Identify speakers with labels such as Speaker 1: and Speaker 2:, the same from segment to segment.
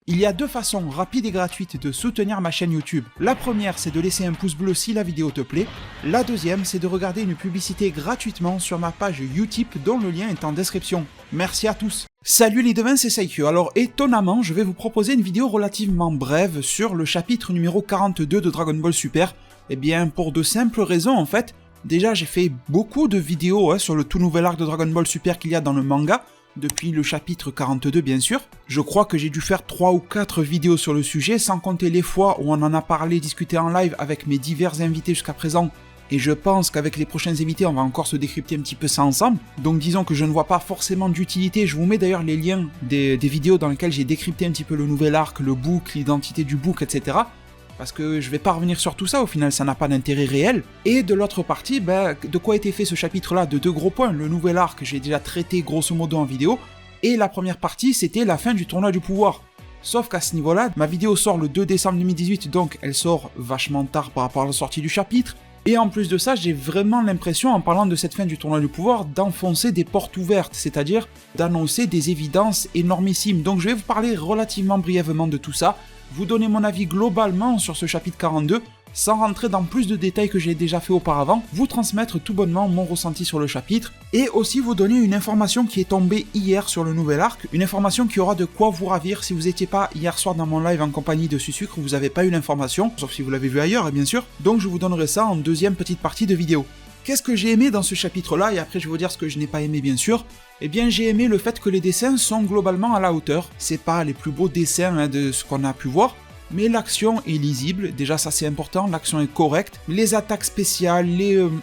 Speaker 1: Il y a deux façons rapides et gratuites de soutenir ma chaîne YouTube. La première, c'est de laisser un pouce bleu si la vidéo te plaît. La deuxième, c'est de regarder une publicité gratuitement sur ma page Utip dont le lien est en description. Merci à tous. Salut les devins, c'est Saikyo. Alors étonnamment, je vais vous proposer une vidéo relativement brève sur le chapitre numéro 42 de Dragon Ball Super. Eh bien, pour de simples raisons en fait. Déjà, j'ai fait beaucoup de vidéos sur le tout nouvel arc de Dragon Ball Super qu'il y a dans le manga. Depuis le chapitre 42 bien sûr. Je crois que j'ai dû faire 3 ou 4 vidéos sur le sujet, sans compter les fois où on en a parlé, discuté en live avec mes divers invités jusqu'à présent. Et je pense qu'avec les prochains invités, on va encore se décrypter un petit peu ça ensemble. Donc disons que je ne vois pas forcément d'utilité. Je vous mets d'ailleurs les liens des vidéos dans lesquelles j'ai décrypté un petit peu le nouvel arc, le book, l'identité du book, etc. Parce que je vais pas revenir sur tout ça, au final ça n'a pas d'intérêt réel. Et de l'autre partie, de quoi était fait ce chapitre-là? De deux gros points. Le nouvel arc, j'ai déjà traité grosso modo en vidéo. Et la première partie, c'était la fin du tournoi du pouvoir. Sauf qu'à ce niveau-là, ma vidéo sort le 2 décembre 2018, donc elle sort vachement tard par rapport à la sortie du chapitre. Et en plus de ça, j'ai vraiment l'impression, en parlant de cette fin du tournoi du pouvoir, d'enfoncer des portes ouvertes, c'est-à-dire d'annoncer des évidences énormissimes. Donc je vais vous parler relativement brièvement de tout ça, vous donner mon avis globalement sur ce chapitre 42, sans rentrer dans plus de détails que j'ai déjà fait auparavant, vous transmettre tout bonnement mon ressenti sur le chapitre, et aussi vous donner une information qui est tombée hier sur le nouvel arc, une information qui aura de quoi vous ravir. Si vous n'étiez pas hier soir dans mon live en compagnie de Susucre, vous n'avez pas eu l'information, sauf si vous l'avez vu ailleurs, bien sûr, donc je vous donnerai ça en deuxième petite partie de vidéo. Qu'est-ce que j'ai aimé dans ce chapitre-là, et après je vais vous dire ce que je n'ai pas aimé bien sûr. Eh bien j'ai aimé le fait que les dessins sont globalement à la hauteur, c'est pas les plus beaux dessins de ce qu'on a pu voir, mais l'action est lisible, déjà ça c'est important, l'action est correcte, les attaques spéciales,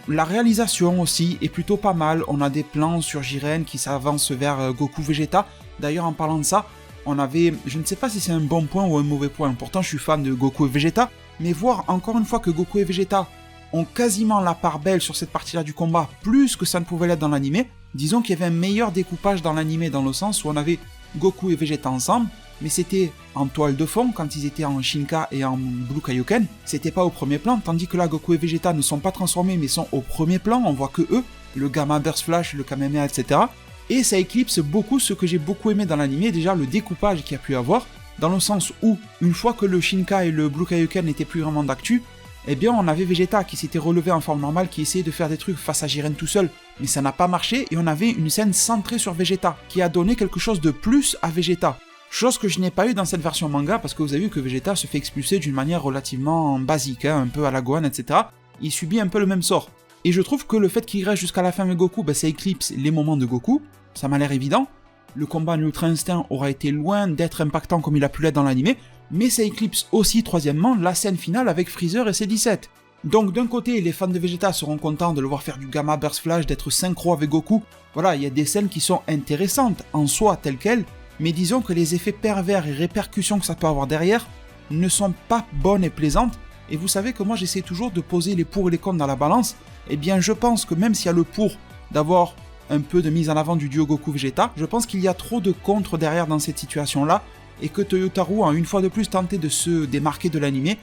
Speaker 1: la réalisation aussi est plutôt pas mal, on a des plans sur Jiren qui s'avance vers Goku Vegeta, d'ailleurs en parlant de ça, on avait, je ne sais pas si c'est un bon point ou un mauvais point, pourtant je suis fan de Goku et Vegeta, mais voir encore une fois que Goku et Vegeta ont quasiment la part belle sur cette partie-là du combat, plus que ça ne pouvait l'être dans l'animé. Disons qu'il y avait un meilleur découpage dans l'animé dans le sens où on avait Goku et Vegeta ensemble, mais c'était en toile de fond quand ils étaient en Shinka et en Blue Kaioken, c'était pas au premier plan, tandis que là Goku et Vegeta ne sont pas transformés mais sont au premier plan, on voit que eux, le Gamma Burst Flash, le Kamehameha, etc. Et ça éclipse beaucoup ce que j'ai beaucoup aimé dans l'animé, déjà le découpage qu'il y a pu avoir, dans le sens où, une fois que le Shinka et le Blue Kaioken n'étaient plus vraiment d'actu, eh bien on avait Vegeta qui s'était relevé en forme normale, qui essayait de faire des trucs face à Jiren tout seul, mais ça n'a pas marché, et on avait une scène centrée sur Vegeta, qui a donné quelque chose de plus à Vegeta. Chose que je n'ai pas eu dans cette version manga, parce que vous avez vu que Vegeta se fait expulser d'une manière relativement basique, un peu à la Gohan, etc. Il subit un peu le même sort. Et je trouve que le fait qu'il reste jusqu'à la fin avec Goku, ça éclipse les moments de Goku, ça m'a l'air évident. Le combat en Ultra Instinct aura été loin d'être impactant comme il a pu l'être dans l'animé, mais ça éclipse aussi, troisièmement, la scène finale avec Freezer et ses 17. Donc d'un côté, les fans de Vegeta seront contents de le voir faire du Gamma Burst Flash, d'être synchro avec Goku. Voilà, il y a des scènes qui sont intéressantes, en soi, telles quelles, mais disons que les effets pervers et répercussions que ça peut avoir derrière ne sont pas bonnes et plaisantes, et vous savez que moi j'essaie toujours de poser les pour et les contre dans la balance. Eh bien je pense que même s'il y a le pour d'avoir un peu de mise en avant du duo Goku-Vegeta, je pense qu'il y a trop de contre derrière dans cette situation-là, et que Toyotarou a une fois de plus tenté de se démarquer de l'animé,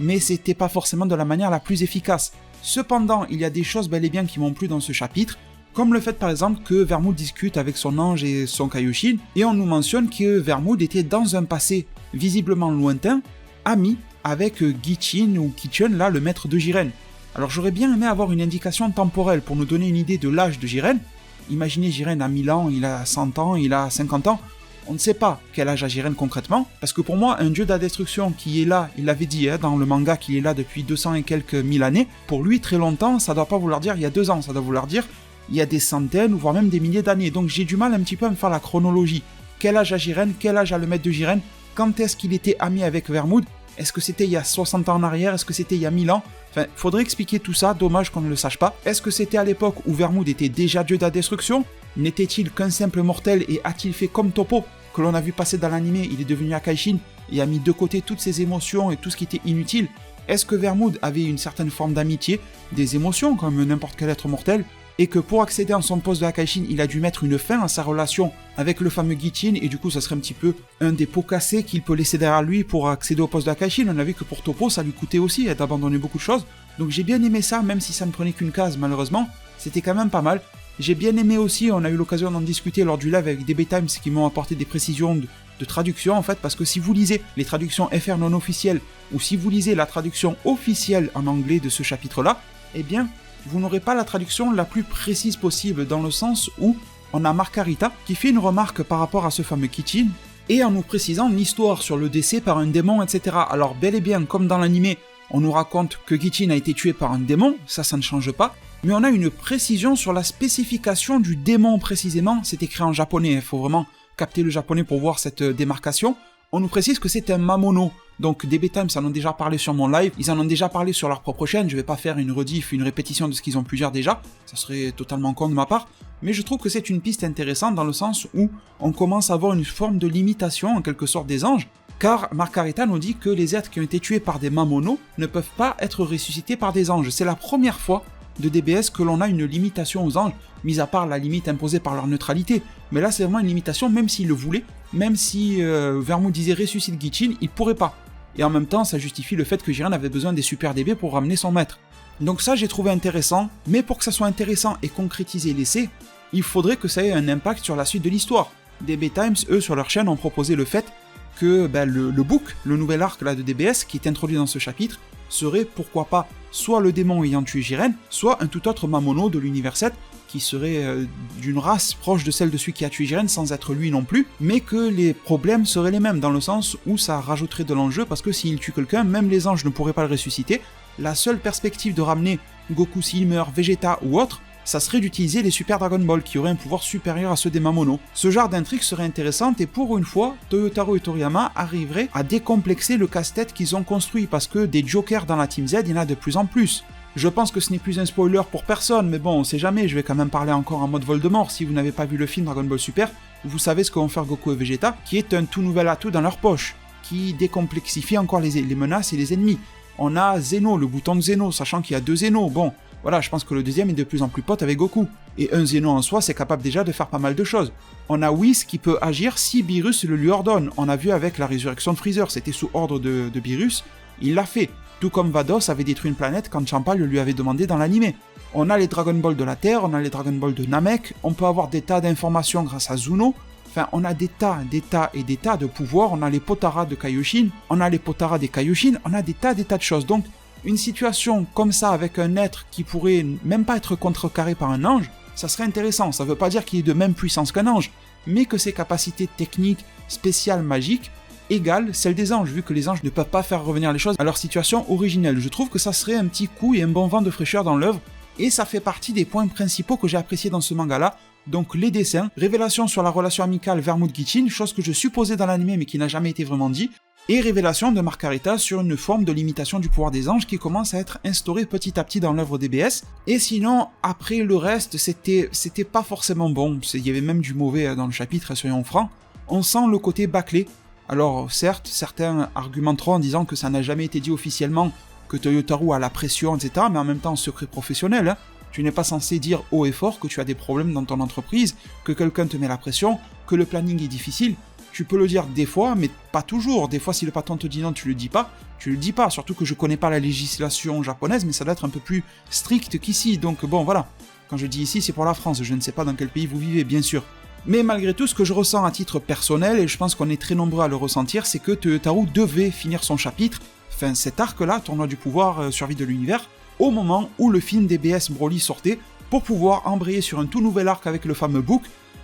Speaker 1: mais c'était pas forcément de la manière la plus efficace. Cependant, il y a des choses bel et bien qui m'ont plu dans ce chapitre, comme le fait par exemple que Vermoud discute avec son ange et son Kaioshin, et on nous mentionne que Vermoud était dans un passé visiblement lointain, ami avec Gichin ou Kichun, là le maître de Jiren. Alors j'aurais bien aimé avoir une indication temporelle pour nous donner une idée de l'âge de Jiren. Imaginez Jiren a 1000 ans, il a 100 ans, il a 50 ans, on ne sait pas quel âge a Jiren concrètement, parce que pour moi, un dieu de la destruction qui est là, il l'avait dit dans le manga qu'il est là depuis 200 et quelques mille années, pour lui très longtemps, ça doit pas vouloir dire il y a 2 ans, ça doit vouloir dire il y a des centaines, ou voire même des milliers d'années, donc j'ai du mal un petit peu à me faire la chronologie. Quel âge a Jiren, quel âge a le maître de Jiren, quand est-ce qu'il était ami avec Vermoud, est-ce que c'était il y a 60 ans en arrière, est-ce que c'était il y a 1000 ans, enfin, faudrait expliquer tout ça, dommage qu'on ne le sache pas. Est-ce que c'était à l'époque où Vermoud était déjà dieu de la destruction? N'était-il qu'un simple mortel et a-t-il fait comme Toppo, que l'on a vu passer dans l'animé, il est devenu Akaishin et a mis de côté toutes ses émotions et tout ce qui était inutile? Est-ce que Vermoud avait une certaine forme d'amitié, des émotions comme n'importe quel être mortel, et que pour accéder à son poste de Akaishin, il a dû mettre une fin à sa relation avec le fameux Gichin, et du coup ça serait un petit peu un des pots cassés qu'il peut laisser derrière lui pour accéder au poste de Akaishin. On a vu que pour Toppo ça lui coûtait aussi d'abandonner beaucoup de choses, donc j'ai bien aimé ça, même si ça ne prenait qu'une case malheureusement, c'était quand même pas mal. J'ai bien aimé aussi, on a eu l'occasion d'en discuter lors du live avec DB Times qui m'ont apporté des précisions de de traduction en fait, parce que si vous lisez les traductions FR non officielles, ou si vous lisez la traduction officielle en anglais de ce chapitre-là, eh bien, vous n'aurez pas la traduction la plus précise possible, dans le sens où on a Margarita qui fait une remarque par rapport à ce fameux Kichin, et en nous précisant l'histoire sur le décès par un démon, etc. Alors bel et bien, comme dans l'animé, on nous raconte que Kichin a été tué par un démon, ça ne change pas, mais on a une précision sur la spécification du démon précisément, c'est écrit en japonais, il faut vraiment capter le japonais pour voir cette démarcation. On nous précise que c'est un Mamono, donc DB Times en ont déjà parlé sur mon live, ils en ont déjà parlé sur leur propre chaîne, je vais pas faire une rediff, une répétition de ce qu'ils ont pu dire déjà, ça serait totalement con de ma part, mais je trouve que c'est une piste intéressante dans le sens où on commence à avoir une forme de limitation en quelque sorte des anges, car Margarita nous dit que les êtres qui ont été tués par des Mamono ne peuvent pas être ressuscités par des anges. C'est la première fois de DBS que l'on a une limitation aux anges, mis à part la limite imposée par leur neutralité. Mais là c'est vraiment une limitation, même s'ils le voulaient, même si Vermouth disait ressuscite Gichin, il pourrait pas. Et en même temps ça justifie le fait que Jiren avait besoin des super DB pour ramener son maître. Donc ça j'ai trouvé intéressant, mais pour que ça soit intéressant et concrétisé et laissé, il faudrait que ça ait un impact sur la suite de l'histoire. DB Times, eux, sur leur chaîne, ont proposé le fait que le book, le nouvel arc là de DBS, qui est introduit dans ce chapitre, serait pourquoi pas soit le démon ayant tué Jiren, soit un tout autre Mamono de l'univers 7, qui serait d'une race proche de celle de celui qui a tué Jiren, sans être lui non plus, mais que les problèmes seraient les mêmes, dans le sens où ça rajouterait de l'enjeu, parce que s'il tue quelqu'un, même les anges ne pourraient pas le ressusciter. La seule perspective de ramener Goku s'il meurt, Vegeta ou autre, ça serait d'utiliser les Super Dragon Ball qui auraient un pouvoir supérieur à ceux des Mamono. Ce genre d'intrigue serait intéressante et pour une fois, Toyotaro et Toriyama arriveraient à décomplexer le casse-tête qu'ils ont construit parce que des jokers dans la Team Z, il y en a de plus en plus. Je pense que ce n'est plus un spoiler pour personne, mais bon, on sait jamais, je vais quand même parler encore en mode Voldemort. Si vous n'avez pas vu le film Dragon Ball Super, vous savez ce que vont faire Goku et Vegeta, qui est un tout nouvel atout dans leur poche, qui décomplexifie encore les menaces et les ennemis. On a Zeno, le bouton de Zeno, sachant qu'il y a 2 Zeno, bon... Voilà, je pense que le deuxième est de plus en plus pote avec Goku. Et un Zeno en soi, c'est capable déjà de faire pas mal de choses. On a Whis qui peut agir si Beerus le lui ordonne. On a vu avec la résurrection de Freezer, c'était sous ordre de Beerus, il l'a fait. Tout comme Vados avait détruit une planète quand Champa le lui avait demandé dans l'animé. On a les Dragon Ball de la Terre, on a les Dragon Ball de Namek, on peut avoir des tas d'informations grâce à Zuno. Enfin, on a des tas et des tas de pouvoirs, on a les Potara de Kaioshin, on a les Potara des Kaioshin, on a des tas de choses. Donc, une situation comme ça avec un être qui pourrait même pas être contrecarré par un ange, ça serait intéressant. Ça veut pas dire qu'il est de même puissance qu'un ange, mais que ses capacités techniques, spéciales, magiques, égalent celles des anges, vu que les anges ne peuvent pas faire revenir les choses à leur situation originelle. Je trouve que ça serait un petit coup et un bon vent de fraîcheur dans l'œuvre, et ça fait partie des points principaux que j'ai appréciés dans ce manga-là. Donc les dessins, révélation sur la relation amicale Vermouth-Gichin, chose que je supposais dans l'anime mais qui n'a jamais été vraiment dit, et révélation de Margarita sur une forme de limitation du pouvoir des anges qui commence à être instaurée petit à petit dans l'œuvre DBS. Et sinon, après le reste, c'était pas forcément bon, il y avait même du mauvais dans le chapitre, soyons francs. On sent le côté bâclé. Alors certes, certains argumenteront en disant que ça n'a jamais été dit officiellement, que Toyotaro a la pression, etc., mais en même temps, secret professionnel, hein. Tu n'es pas censé dire haut et fort que tu as des problèmes dans ton entreprise, que quelqu'un te met la pression, que le planning est difficile. Tu peux le dire des fois, mais pas toujours. Des fois, si le patron te dit non, tu le dis pas, surtout que je connais pas la législation japonaise, mais ça doit être un peu plus strict qu'ici, donc bon, voilà. Quand je dis ici, c'est pour la France, je ne sais pas dans quel pays vous vivez, bien sûr. Mais malgré tout, ce que je ressens à titre personnel, et je pense qu'on est très nombreux à le ressentir, c'est que Toyotaro devait finir son chapitre, enfin cet arc-là, Tournoi du pouvoir, survie de l'univers, au moment où le film DBS Broly sortait, pour pouvoir embrayer sur un tout nouvel arc avec le fameux book,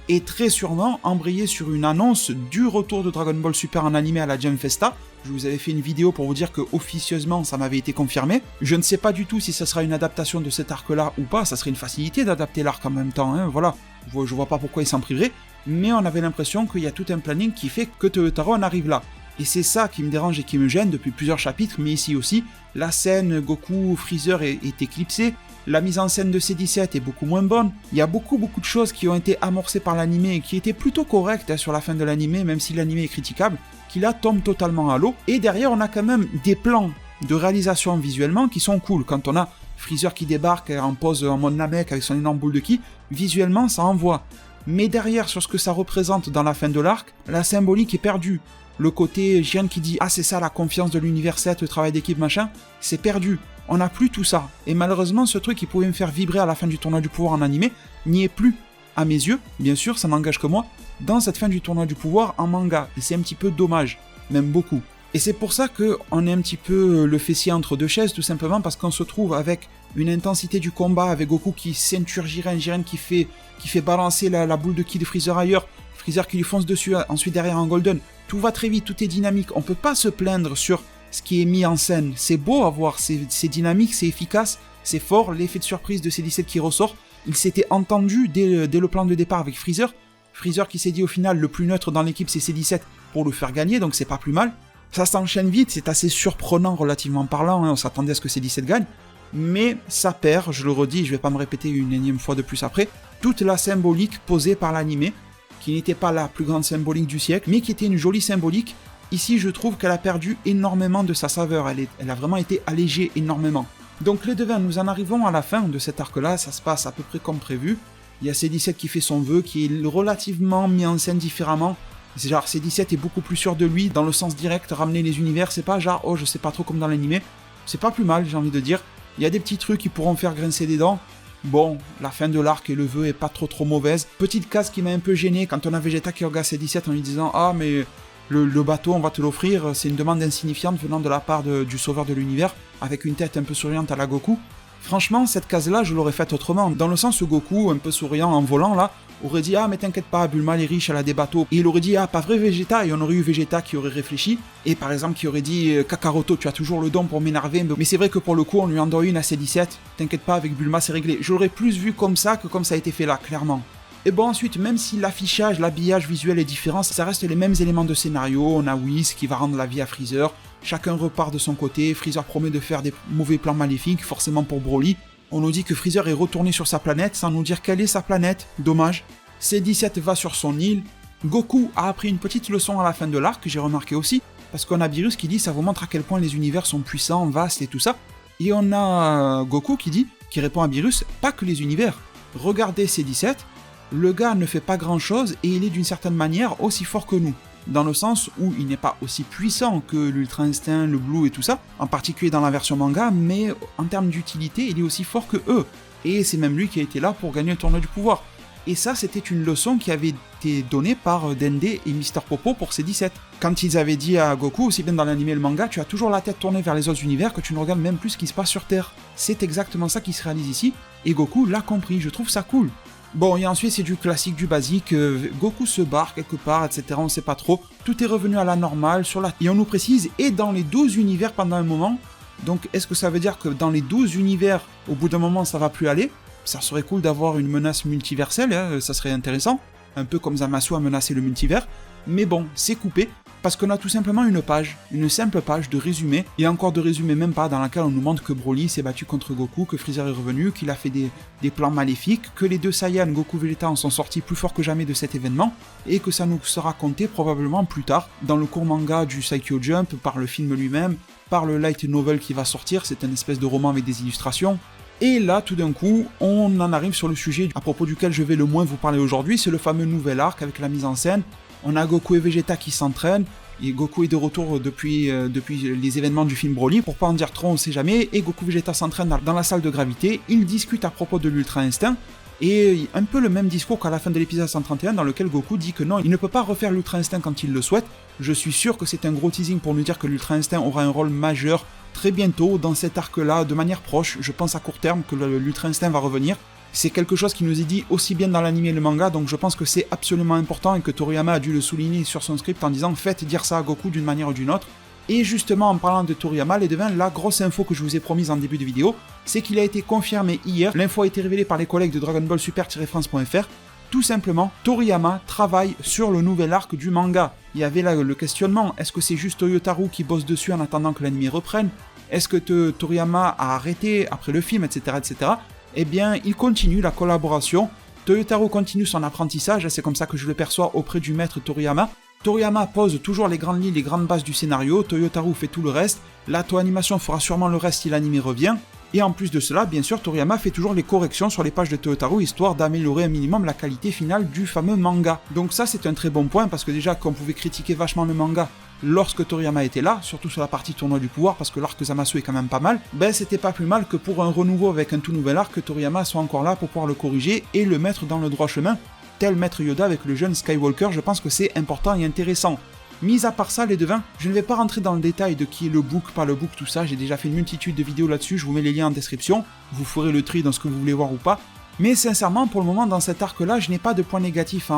Speaker 1: et très sûrement embrayer sur une annonce du retour de Dragon Ball Super en animé à la Jam Festa. Je vous avais fait une vidéo pour vous dire que officieusement ça m'avait été confirmé. Je ne sais pas du tout si ça sera une adaptation de cet arc-là ou pas, ça serait une facilité d'adapter l'arc en même temps, hein, voilà. Je vois pas pourquoi il s'en priverait, mais on avait l'impression qu'il y a tout un planning qui fait que Toyotaro en arrive là. Et c'est ça qui me dérange et qui me gêne depuis plusieurs chapitres, mais ici aussi, la scène Goku Freezer est éclipsée, la mise en scène de C17 est beaucoup moins bonne, il y a beaucoup de choses qui ont été amorcées par l'animé et qui étaient plutôt correctes sur la fin de l'animé, même si l'animé est critiquable, qui là tombe totalement à l'eau, et derrière on a quand même des plans de réalisation visuellement qui sont cool, quand on a Freezer qui débarque en pose en mode Namek avec son énorme boule de ki, visuellement ça envoie. Mais derrière sur ce que ça représente dans la fin de l'arc, la symbolique est perdue. Le côté Jiren qui dit « Ah c'est ça la confiance de l'univers 7, le travail d'équipe machin », c'est perdu. On n'a plus tout ça. Et malheureusement, ce truc qui pouvait me faire vibrer à la fin du tournoi du pouvoir en animé n'y est plus. À mes yeux, bien sûr, ça n'engage que moi, dans cette fin du tournoi du pouvoir en manga, et c'est un petit peu dommage, même beaucoup. Et c'est pour ça qu'on est un petit peu le fessier entre deux chaises, tout simplement parce qu'on se trouve avec une intensité du combat, avec Goku qui ceinture Jiren qui fait balancer la boule de ki de Freezer ailleurs, Freezer qui lui fonce dessus, ensuite derrière un Golden. Tout va très vite, tout est dynamique, on peut pas se plaindre sur ce qui est mis en scène. C'est beau à voir, c'est dynamique, c'est efficace, c'est fort, l'effet de surprise de C17 qui ressort. Il s'était entendu dès le plan de départ avec Freezer. Freezer qui s'est dit au final le plus neutre dans l'équipe c'est C17 pour le faire gagner, donc c'est pas plus mal. Ça s'enchaîne vite, c'est assez surprenant relativement parlant, on s'attendait à ce que C17 gagne, mais ça perd, je le redis, je vais pas me répéter une énième fois de plus après, toute la symbolique posée par l'animé, qui n'était pas la plus grande symbolique du siècle, mais qui était une jolie symbolique. Ici, je trouve qu'elle a perdu énormément de sa saveur, elle a vraiment été allégée énormément. Donc les devins, nous en arrivons à la fin de cet arc-là, ça se passe à peu près comme prévu. Il y a C17 qui fait son vœu, qui est relativement mis en scène différemment. C'est genre C17 est beaucoup plus sûr de lui, dans le sens direct, ramener les univers, c'est pas genre, oh je sais pas trop comme dans l'animé. C'est pas plus mal, j'ai envie de dire. Il y a des petits trucs qui pourront faire grincer des dents. Bon, la fin de l'arc et le vœu est pas trop mauvaise. Petite case qui m'a un peu gêné quand on a Vegeta qui regarde C17 en lui disant « Ah mais le bateau on va te l'offrir, c'est une demande insignifiante venant de la part du sauveur de l'univers, avec une tête un peu souriante à la Goku ». Franchement, cette case-là, je l'aurais faite autrement, dans le sens où Goku, un peu souriant en volant là, aurait dit « Ah mais t'inquiète pas, Bulma elle est riche, elle a des bateaux ». Et il aurait dit « Ah pas vrai Vegeta ?» et on aurait eu Vegeta qui aurait réfléchi, et par exemple qui aurait dit « Kakaroto, tu as toujours le don pour m'énerver, mais c'est vrai que pour le coup on lui en doit une à C17, t'inquiète pas, avec Bulma c'est réglé ». Je l'aurais plus vu comme ça que comme ça a été fait là, clairement. Et bon ensuite, même si l'affichage, l'habillage visuel est différent, ça reste les mêmes éléments de scénario, on a Whis qui va rendre la vie à Freezer, chacun repart de son côté, Freezer promet de faire des mauvais plans maléfiques, forcément pour Broly. On nous dit que Freezer est retourné sur sa planète sans nous dire quelle est sa planète, dommage. C17 va sur son île, Goku a appris une petite leçon à la fin de l'arc, que j'ai remarqué aussi, parce qu'on a Beerus qui dit ça vous montre à quel point les univers sont puissants, vastes et tout ça. Et on a Goku qui répond à Beerus, pas que les univers. Regardez C17, le gars ne fait pas grand chose et il est d'une certaine manière aussi fort que nous. Dans le sens où il n'est pas aussi puissant que l'Ultra Instinct, le Blue et tout ça, en particulier dans la version manga, mais en termes d'utilité, il est aussi fort que eux. Et c'est même lui qui a été là pour gagner le tournoi du pouvoir. Et ça, c'était une leçon qui avait été donnée par Dende et Mister Popo pour C17. Quand ils avaient dit à Goku, aussi bien dans l'anime et le manga, tu as toujours la tête tournée vers les autres univers que tu ne regardes même plus ce qui se passe sur Terre. C'est exactement ça qui se réalise ici, et Goku l'a compris, je trouve ça cool. Bon, et ensuite c'est du classique, du basique, Goku se barre quelque part, etc., on sait pas trop, tout est revenu à la normale, et on nous précise, et dans les 12 univers pendant un moment, donc est-ce que ça veut dire que dans les 12 univers, au bout d'un moment ça va plus aller? Ça serait cool d'avoir une menace multiverselle, hein, ça serait intéressant, un peu comme Zamasu a menacé le multivers, mais bon, c'est coupé, parce qu'on a tout simplement une simple page de résumé, et encore de résumé même pas, dans laquelle on nous montre que Broly s'est battu contre Goku, que Freezer est revenu, qu'il a fait des plans maléfiques, que les deux Saiyans, Goku et Vegeta, en sont sortis plus forts que jamais de cet événement, et que ça nous sera compté probablement plus tard, dans le court manga du Saikyo Jump, par le film lui-même, par le light novel qui va sortir, c'est une espèce de roman avec des illustrations. Et là, tout d'un coup, on en arrive sur le sujet à propos duquel je vais le moins vous parler aujourd'hui, c'est le fameux nouvel arc avec la mise en scène. On a Goku et Vegeta qui s'entraînent, et Goku est de retour depuis les événements du film Broly, pour pas en dire trop on sait jamais, et Goku et Vegeta s'entraînent dans la salle de gravité, ils discutent à propos de l'Ultra Instinct, et un peu le même discours qu'à la fin de l'épisode 131 dans lequel Goku dit que non, il ne peut pas refaire l'Ultra Instinct quand il le souhaite. Je suis sûr que c'est un gros teasing pour nous dire que l'Ultra Instinct aura un rôle majeur très bientôt dans cet arc-là, de manière proche, je pense à court terme que l'Ultra Instinct va revenir. C'est quelque chose qui nous est dit aussi bien dans l'anime et le manga, donc je pense que c'est absolument important et que Toriyama a dû le souligner sur son script en disant faites dire ça à Goku d'une manière ou d'une autre. Et justement, en parlant de Toriyama, les devins, la grosse info que je vous ai promise en début de vidéo, c'est qu'il a été confirmé hier, l'info a été révélée par les collègues de Dragon Ball Super-France.fr, tout simplement, Toriyama travaille sur le nouvel arc du manga. Il y avait là le questionnement, est-ce que c'est juste Toyotaru qui bosse dessus en attendant que l'anime reprenne? Est-ce que Toriyama a arrêté après le film, etc., etc. Eh bien, il continue la collaboration, Toyotaru continue son apprentissage, c'est comme ça que je le perçois auprès du maître Toriyama. Toriyama pose toujours les grandes lignes, les grandes bases du scénario, Toyotaru fait tout le reste, la Toei Animation fera sûrement le reste si l'anime revient, et en plus de cela, bien sûr, Toriyama fait toujours les corrections sur les pages de Toyotaru, histoire d'améliorer un minimum la qualité finale du fameux manga. Donc ça c'est un très bon point, parce que déjà, qu'on pouvait critiquer vachement le manga lorsque Toriyama était là, surtout sur la partie tournoi du pouvoir, parce que l'arc Zamasu est quand même pas mal, ben c'était pas plus mal que pour un renouveau avec un tout nouvel arc, que Toriyama soit encore là pour pouvoir le corriger et le mettre dans le droit chemin. tel maître Yoda avec le jeune Skywalker, je pense que c'est important et intéressant. Mis à part ça, les devins, je ne vais pas rentrer dans le détail de qui est le book, pas le book, tout ça, j'ai déjà fait une multitude de vidéos là-dessus, je vous mets les liens en description, vous ferez le tri dans ce que vous voulez voir ou pas. Mais sincèrement, pour le moment, dans cet arc-là, je n'ai pas de points négatifs à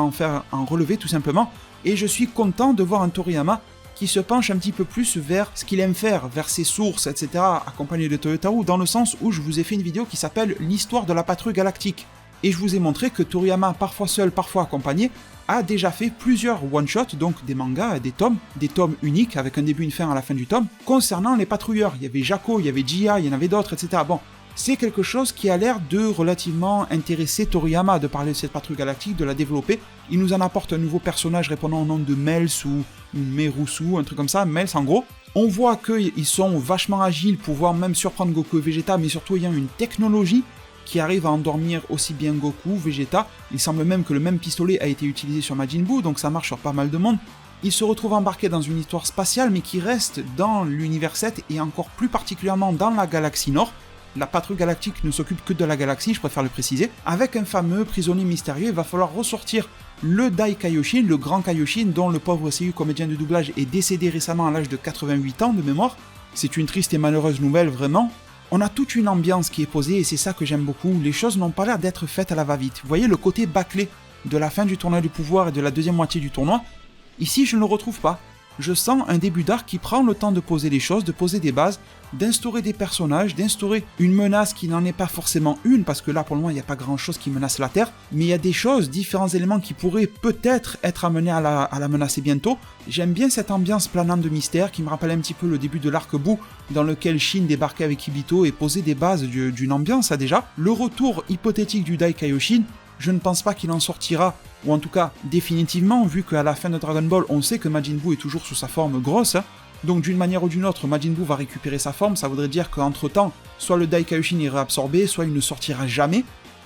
Speaker 1: en relever tout simplement, et je suis content de voir un Toriyama qui se penche un petit peu plus vers ce qu'il aime faire, vers ses sources, etc., accompagné de Toyotarou, dans le sens où je vous ai fait une vidéo qui s'appelle « L'histoire de la patrouille galactique ». Et je vous ai montré que Toriyama, parfois seul, parfois accompagné, a déjà fait plusieurs one-shots, donc des mangas, des tomes uniques, avec un début et une fin à la fin du tome, concernant les patrouilleurs. Il y avait Jaco, il y avait Jia, il y en avait d'autres, etc. Bon, c'est quelque chose qui a l'air de relativement intéresser Toriyama, de parler de cette patrouille galactique, de la développer. Il nous en apporte un nouveau personnage répondant au nom de Mels ou Merusu, un truc comme ça, Mels en gros. On voit qu'ils sont vachement agiles, pouvoir même surprendre Goku et Vegeta, mais surtout ayant une technologie qui arrive à endormir aussi bien Goku, Vegeta. Il semble même que le même pistolet a été utilisé sur Majin Buu, donc ça marche sur pas mal de monde. Il se retrouve embarqué dans une histoire spatiale, mais qui reste dans l'univers 7 et encore plus particulièrement dans la galaxie Nord. La patrouille galactique ne s'occupe que de la galaxie, je préfère le préciser. Avec un fameux prisonnier mystérieux, il va falloir ressortir le Dai Kaioshin, le grand Kaioshin, dont le pauvre Seiyu, comédien de doublage, est décédé récemment à l'âge de 88 ans de mémoire. C'est une triste et malheureuse nouvelle, vraiment. On a toute une ambiance qui est posée et c'est ça que j'aime beaucoup. Les choses n'ont pas l'air d'être faites à la va-vite. Vous voyez le côté bâclé de la fin du tournoi du pouvoir et de la deuxième moitié du tournoi. Ici, je ne le retrouve pas. Je sens un début d'arc qui prend le temps de poser les choses, de poser des bases, d'instaurer des personnages, d'instaurer une menace qui n'en est pas forcément une, parce que là, pour le moment, il n'y a pas grand-chose qui menace la Terre, mais il y a des choses, différents éléments qui pourraient peut-être être amenés à la menacer bientôt. J'aime bien cette ambiance planante de mystère qui me rappelle un petit peu le début de l'arc Buu, dans lequel Shin débarquait avec Ibito et posait des bases d'une ambiance, déjà. Le retour hypothétique du Dai Kaioshin, je ne pense pas qu'il en sortira, ou en tout cas définitivement, vu qu'à la fin de Dragon Ball, on sait que Majin Buu est toujours sous sa forme grosse. Donc d'une manière ou d'une autre, Majin Buu va récupérer sa forme, ça voudrait dire qu'entre temps, soit le Dai Kaioshin est réabsorbé, soit il ne sortira jamais,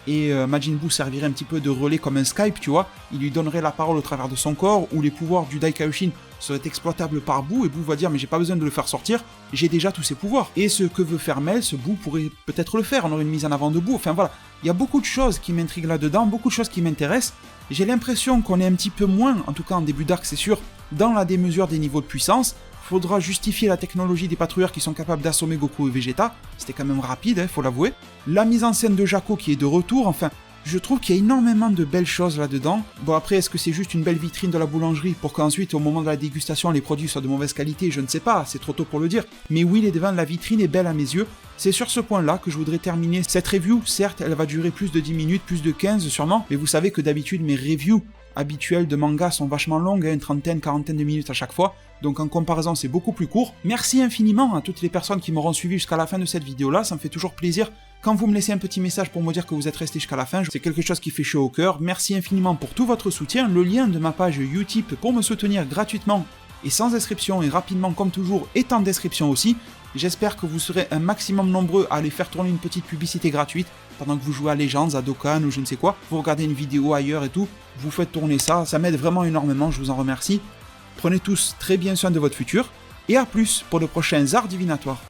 Speaker 1: et Majin Buu servirait un petit peu de relais comme un Skype, tu vois, il lui donnerait la parole au travers de son corps, où les pouvoirs du Dai Kaioshin seraient exploitables par Buu, et Buu va dire mais j'ai pas besoin de le faire sortir, j'ai déjà tous ses pouvoirs. Et ce que veut faire Mel, ce Buu pourrait peut-être le faire, on aurait une mise en avant de Buu, enfin voilà, il y a beaucoup de choses qui m'intriguent là-dedans, beaucoup de choses qui m'intéressent. J'ai l'impression qu'on est un petit peu moins, en tout cas en début d'arc c'est sûr, dans la démesure des niveaux de puissance. Faudra justifier la technologie des patrouilleurs qui sont capables d'assommer Goku et Vegeta, c'était quand même rapide, faut l'avouer. La mise en scène de Jaco qui est de retour, enfin, je trouve qu'il y a énormément de belles choses là-dedans. Bon après, est-ce que c'est juste une belle vitrine de la boulangerie pour qu'ensuite, au moment de la dégustation, les produits soient de mauvaise qualité? Je ne sais pas, c'est trop tôt pour le dire. Mais oui, les devins, la vitrine est belle à mes yeux. C'est sur ce point-là que je voudrais terminer cette review. Certes, elle va durer plus de 10 minutes, plus de 15 sûrement, mais vous savez que d'habitude, mes reviews habituelles de manga sont vachement longues, une trentaine, quarantaine de minutes à chaque fois. Donc en comparaison, c'est beaucoup plus court. Merci infiniment à toutes les personnes qui m'auront suivi jusqu'à la fin de cette vidéo-là, ça me fait toujours plaisir. Quand vous me laissez un petit message pour me dire que vous êtes resté jusqu'à la fin, c'est quelque chose qui fait chaud au cœur. Merci infiniment pour tout votre soutien. Le lien de ma page Utip pour me soutenir gratuitement et sans inscription et rapidement comme toujours est en description aussi. J'espère que vous serez un maximum nombreux à aller faire tourner une petite publicité gratuite pendant que vous jouez à Legends, à Dokkan ou je ne sais quoi. Vous regardez une vidéo ailleurs et tout, vous faites tourner ça, ça m'aide vraiment énormément, je vous en remercie. Prenez tous très bien soin de votre futur, et à plus pour de prochains arts divinatoires.